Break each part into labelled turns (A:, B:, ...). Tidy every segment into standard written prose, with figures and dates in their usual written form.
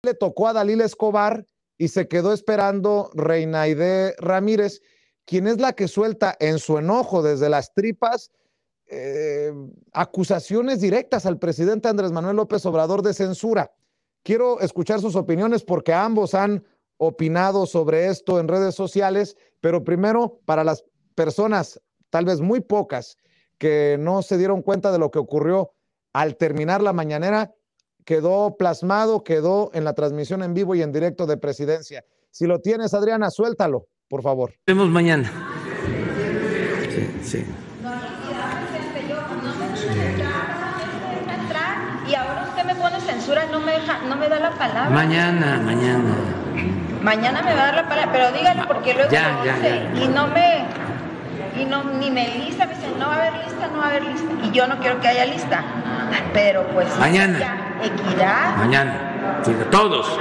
A: le tocó a Dalila Escobar y se quedó esperando Reinaide Ramírez, quien es la que suelta en su enojo desde las tripas acusaciones directas al presidente Andrés Manuel López Obrador de censura. Quiero escuchar sus opiniones porque ambos han opinado sobre esto en redes sociales, pero primero, para las personas, tal vez muy pocas, que no se dieron cuenta de lo que ocurrió al terminar la mañanera, quedó plasmado, quedó en la transmisión en vivo y en directo de Presidencia. Si lo tienes, Adriana, suéltalo, por favor.
B: Nos vemos mañana. Sí.
C: Y ahora usted me pone censura y no me da la palabra.
B: Mañana.
C: Mañana me va a dar la palabra, pero dígale porque luego
B: Ya.
C: ni me lista, me dice, no va a haber lista. Y yo no quiero que haya lista. Pero pues
B: mañana.
C: Ya, equidad.
B: Mañana. Sí, todos.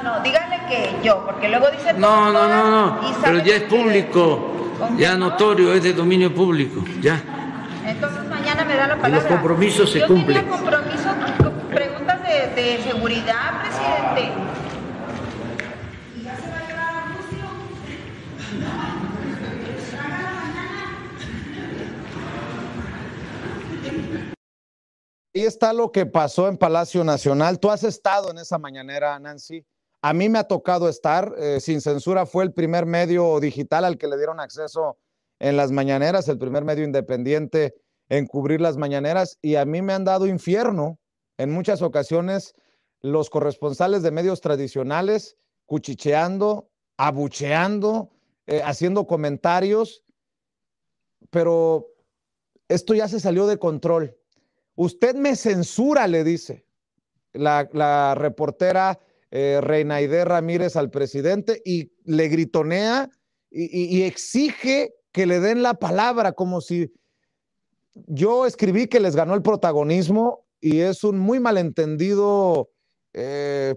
C: No, dígale que yo, porque luego dice
B: No. Pero ya es público. Ya notorio, es de dominio público. Ya.
C: Entonces mañana me da la palabra.
B: Los compromisos se cumplen.
C: Yo tenía compromisos, preguntas de seguridad, presidente.
A: Ahí está lo que pasó en Palacio Nacional. Tú has estado en esa mañanera, Nancy. A mí me ha tocado estar. Sin Censura fue el primer medio digital al que le dieron acceso en las mañaneras, el primer medio independiente en cubrir las mañaneras, y a mí me han dado infierno en muchas ocasiones los corresponsales de medios tradicionales cuchicheando, abucheando, haciendo comentarios, pero esto ya se salió de control. Usted me censura, le dice la reportera Reinaide Ramírez al presidente, y le gritonea y exige que le den la palabra, como si yo escribí que les ganó el protagonismo, y es un muy malentendido. Es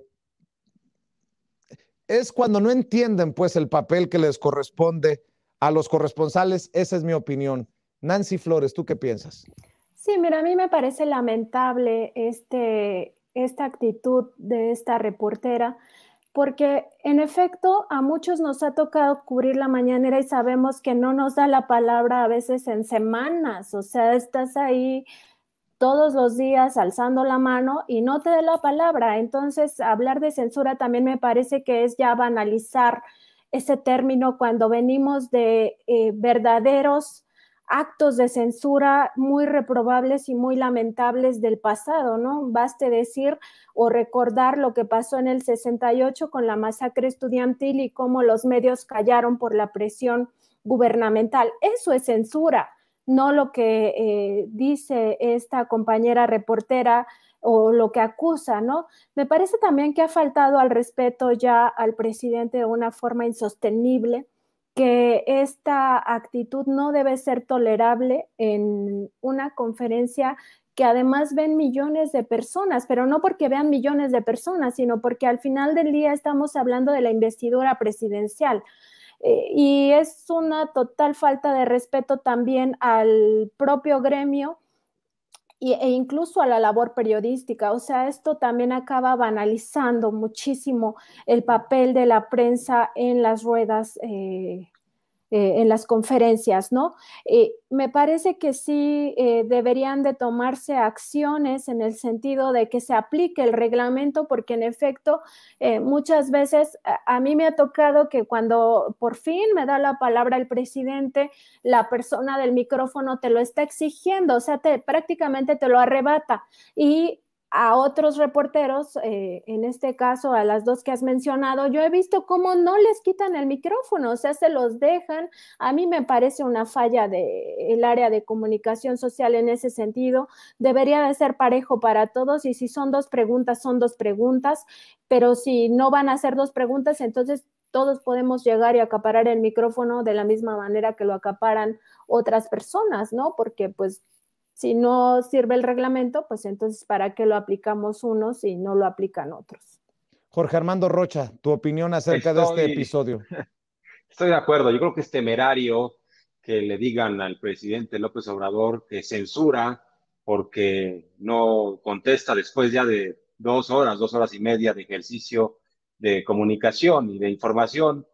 A: cuando no entienden pues el papel que les corresponde a los corresponsales. Esa es mi opinión. Nancy Flores, ¿tú qué piensas?
D: Sí, mira, a mí me parece lamentable esta actitud de esta reportera, porque en efecto a muchos nos ha tocado cubrir la mañanera y sabemos que no nos da la palabra a veces en semanas. O sea, estás ahí todos los días alzando la mano y no te da la palabra. Entonces, hablar de censura también me parece que es ya banalizar ese término cuando venimos de verdaderos actos de censura muy reprobables y muy lamentables del pasado, ¿no? Baste decir o recordar lo que pasó en el 68 con la masacre estudiantil y cómo los medios callaron por la presión gubernamental. Eso es censura, no lo que dice esta compañera reportera o lo que acusa, ¿no? Me parece también que ha faltado al respeto ya al presidente de una forma insostenible, que esta actitud no debe ser tolerable en una conferencia que además ven millones de personas, pero no porque vean millones de personas, sino porque al final del día estamos hablando de la investidura presidencial. Y es una total falta de respeto también al propio gremio e incluso a la labor periodística. O sea, esto también acaba banalizando muchísimo el papel de la prensa en las ruedas, en las conferencias, ¿no? Me parece que sí deberían de tomarse acciones en el sentido de que se aplique el reglamento, porque en efecto muchas veces a mí me ha tocado que cuando por fin me da la palabra el presidente, la persona del micrófono te lo está exigiendo, o sea, prácticamente te lo arrebata, y a otros reporteros, en este caso a las dos que has mencionado, yo he visto cómo no les quitan el micrófono, o sea, se los dejan. A mí me parece una falla del área de comunicación social en ese sentido. Debería de ser parejo para todos, y si son dos preguntas, son dos preguntas, pero si no van a ser dos preguntas, entonces todos podemos llegar y acaparar el micrófono de la misma manera que lo acaparan otras personas, ¿no? Porque pues si no sirve el reglamento, pues entonces ¿para qué lo aplicamos unos y no lo aplican otros?
A: Jorge Armando Rocha, tu opinión acerca de este episodio.
E: Estoy de acuerdo. Yo creo que es temerario que le digan al presidente López Obrador que censura porque no contesta después ya de 2 horas, 2 horas y media de ejercicio de comunicación y de información,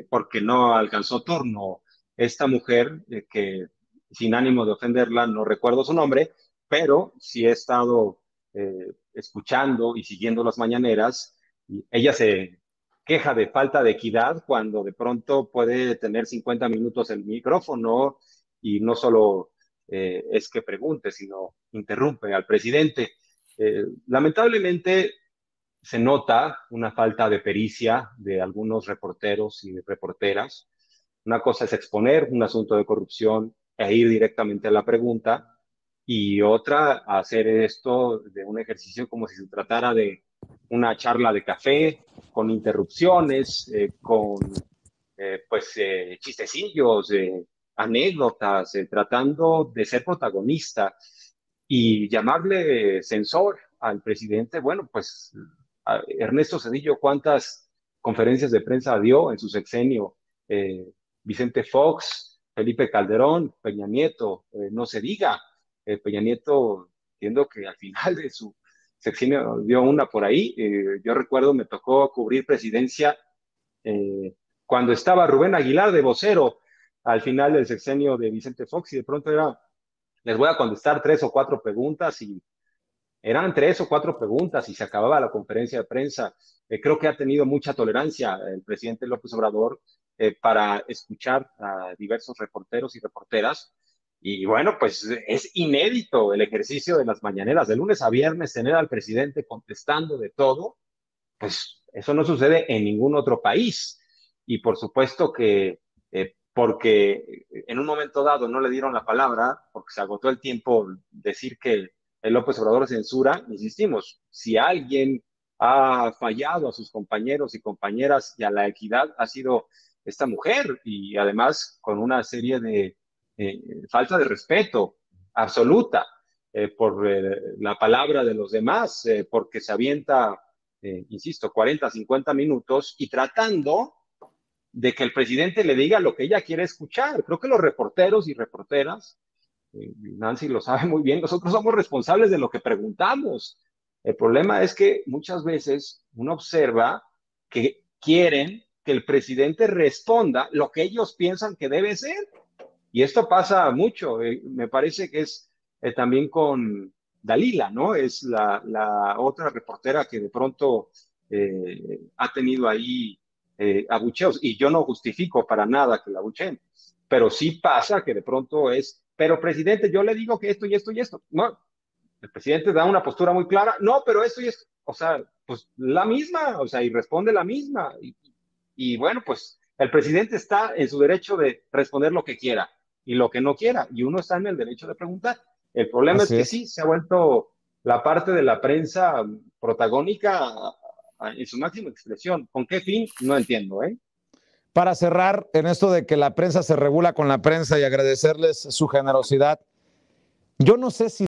E: porque no alcanzó turno esta mujer, que sin ánimo de ofenderla, no recuerdo su nombre, pero sí he estado escuchando y siguiendo las mañaneras, y ella se queja de falta de equidad cuando de pronto puede tener 50 minutos el micrófono y no solo es que pregunte, sino interrumpe al presidente. Lamentablemente se nota una falta de pericia de algunos reporteros y de reporteras. Una cosa es exponer un asunto de corrupción e ir directamente a la pregunta, y otra hacer esto de un ejercicio como si se tratara de una charla de café, con interrupciones, con chistecillos, anécdotas, tratando de ser protagonista y llamarle censor al presidente. Bueno, pues Ernesto Zedillo, ¿cuántas conferencias de prensa dio en su sexenio? Vicente Fox, Felipe Calderón, Peña Nieto, no se diga. Peña Nieto, entiendo que al final de su sexenio dio una por ahí. Yo recuerdo, me tocó cubrir presidencia cuando estaba Rubén Aguilar de vocero al final del sexenio de Vicente Fox, y de pronto era, les voy a contestar 3 o 4 preguntas, y eran 3 o 4 preguntas y se acababa la conferencia de prensa. Creo que ha tenido mucha tolerancia el presidente López Obrador para escuchar a diversos reporteros y reporteras. Y bueno, pues es inédito el ejercicio de las mañaneras. De lunes a viernes tener al presidente contestando de todo, pues eso no sucede en ningún otro país. Y por supuesto que porque en un momento dado no le dieron la palabra, porque se agotó el tiempo, decir que el López Obrador censura, insistimos, si alguien ha fallado a sus compañeros y compañeras y a la equidad, ha sido esta mujer, y además con una serie de falta de respeto absoluta por la palabra de los demás, porque se avienta, insisto, 40, 50 minutos y tratando de que el presidente le diga lo que ella quiere escuchar. Creo que los reporteros y reporteras, Nancy lo sabe muy bien, nosotros somos responsables de lo que preguntamos. El problema es que muchas veces uno observa que quieren que el presidente responda lo que ellos piensan que debe ser. Y esto pasa mucho. Me parece que es también con Dalila, ¿no? Es la otra reportera que de pronto ha tenido ahí abucheos, y yo no justifico para nada que la abucheen, pero sí pasa que de pronto es, pero presidente, yo le digo que esto y esto y esto. No, el presidente da una postura muy clara, no, pero esto y esto, o sea, pues la misma, o sea, y responde la misma. Y bueno, pues el presidente está en su derecho de responder lo que quiera y lo que no quiera, y uno está en el derecho de preguntar. El problema es
A: Así
E: que
A: es.
E: sí, se ha vuelto la parte de la prensa protagónica en su máxima expresión. ¿Con qué fin? No entiendo, ¿eh?
A: Para cerrar, en esto de que la prensa se regula con la prensa y agradecerles su generosidad, yo no sé si